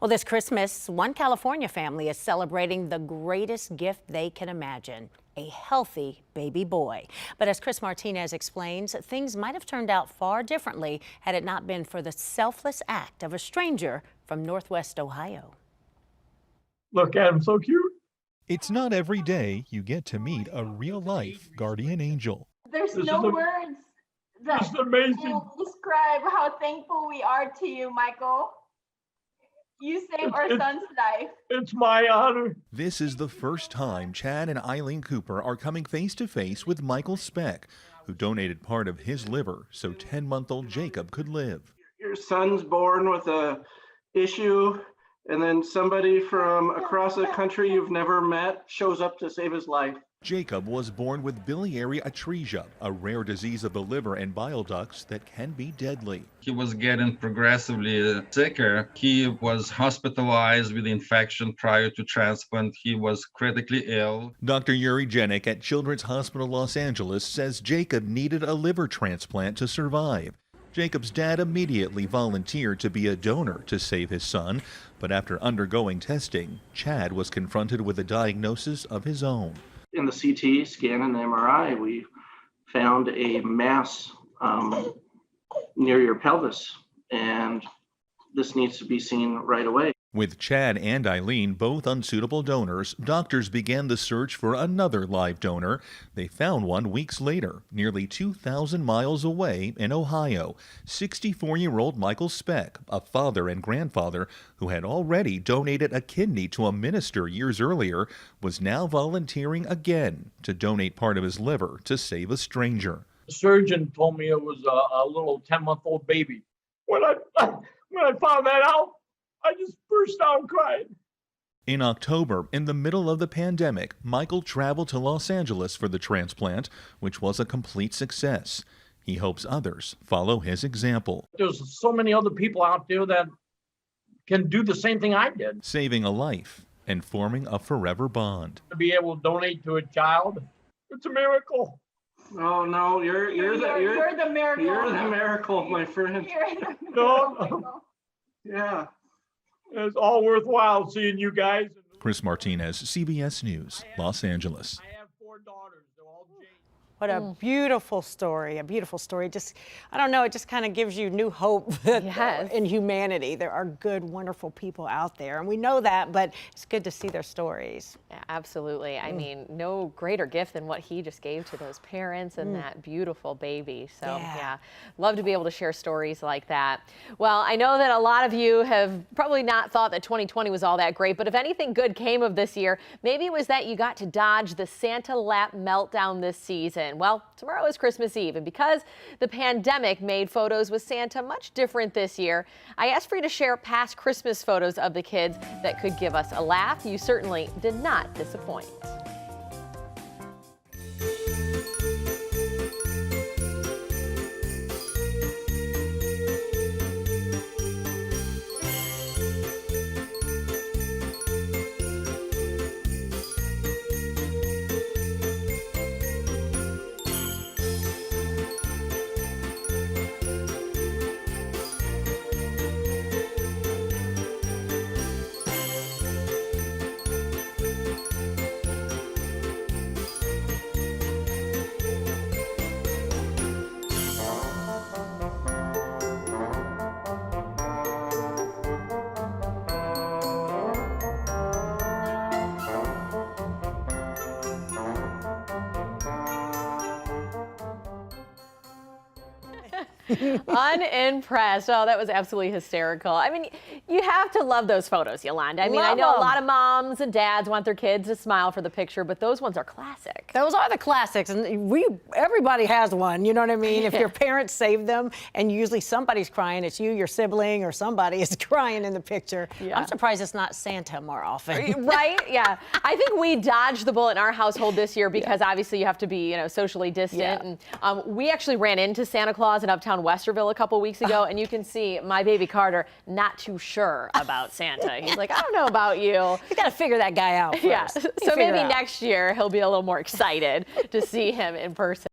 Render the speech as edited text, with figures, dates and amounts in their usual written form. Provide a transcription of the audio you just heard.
Well, this Christmas, one California family is celebrating the greatest gift they can imagine, a healthy baby boy. But as Chris Martinez explains, things might have turned out far differently had it not been for the selfless act of a stranger from Northwest Ohio. Look at him, so cute. It's not every day you get to meet a real-life guardian angel. There's This no is a- words that This is amazing. will describe how thankful we are to you, Michael. You saved our son's life. It's my honor. This is the first time Chad and Eileen Cooper are coming face-to-face with Michael Speck, who donated part of his liver so 10-month-old Jacob could live. Your son's born with a issue, and then somebody from across the country you've never met shows up to save his life. Jacob was born with biliary atresia, a rare disease of the liver and bile ducts that can be deadly. He was getting progressively sicker. He was hospitalized with infection prior to transplant. He was critically ill. Dr. Yuri Jenik at Children's Hospital Los Angeles says Jacob needed a liver transplant to survive. Jacob's dad immediately volunteered to be a donor to save his son, but after undergoing testing, Chad was confronted with a diagnosis of his own. In the CT scan and the MRI, we found a mass near your pelvis, and this needs to be seen right away. With Chad and Eileen both unsuitable donors, doctors began the search for another live donor. They found one weeks later, nearly 2,000 miles away in Ohio. 64-year-old Michael Speck, a father and grandfather who had already donated a kidney to a minister years earlier, was now volunteering again to donate part of his liver to save a stranger. The surgeon told me it was a little 10-month-old baby. When I found that out, I just burst out crying. In October, in the middle of the pandemic, Michael traveled to Los Angeles for the transplant, which was a complete success. He hopes others follow his example. There's so many other people out there that can do the same thing I did. Saving a life and forming a forever bond. To be able to donate to a child, it's a miracle. Oh no, you're the miracle. You're the miracle, my friend. You're the No, miracle. Yeah. It's all worthwhile seeing you guys. Chris Martinez, CBS News, Los Angeles. I have 4 daughters. They're all Jane. What a beautiful story, a beautiful story. Just, I don't know, it just kind of gives you new hope in humanity. There are good, wonderful people out there, and we know that, but it's good to see their stories. Yeah, absolutely. I mean, no greater gift than what he just gave to those parents and that beautiful baby. So, yeah, love to be able to share stories like that. Well, I know that a lot of you have probably not thought that 2020 was all that great, but if anything good came of this year, maybe it was that you got to dodge the Santa lap meltdown this season. Well, tomorrow is Christmas Eve, and because the pandemic made photos with Santa much different this year, I asked for you to share past Christmas photos of the kids that could give us a laugh. You certainly did not disappoint. Unimpressed. Oh, that was absolutely hysterical. I mean, you have to love those photos, Yolanda. I mean, I know a lot of moms and dads want their kids to smile for the picture, but those ones are classic. Those are the classics, and everybody has one, you know what I mean? If your parents saved them, and usually somebody's crying, it's you, your sibling, or somebody is crying in the picture. Yeah. I'm surprised it's not Santa more often. Right? Yeah. I think we dodged the bullet in our household this year because obviously you have to be, socially distant. And we actually ran into Santa Claus in Uptown Westerville a couple weeks ago, and you can see my baby Carter not too sure about Santa. He's like, I don't know about you. You got to figure that guy out first. Yeah. So maybe next year he'll be a little more excited to see him in person.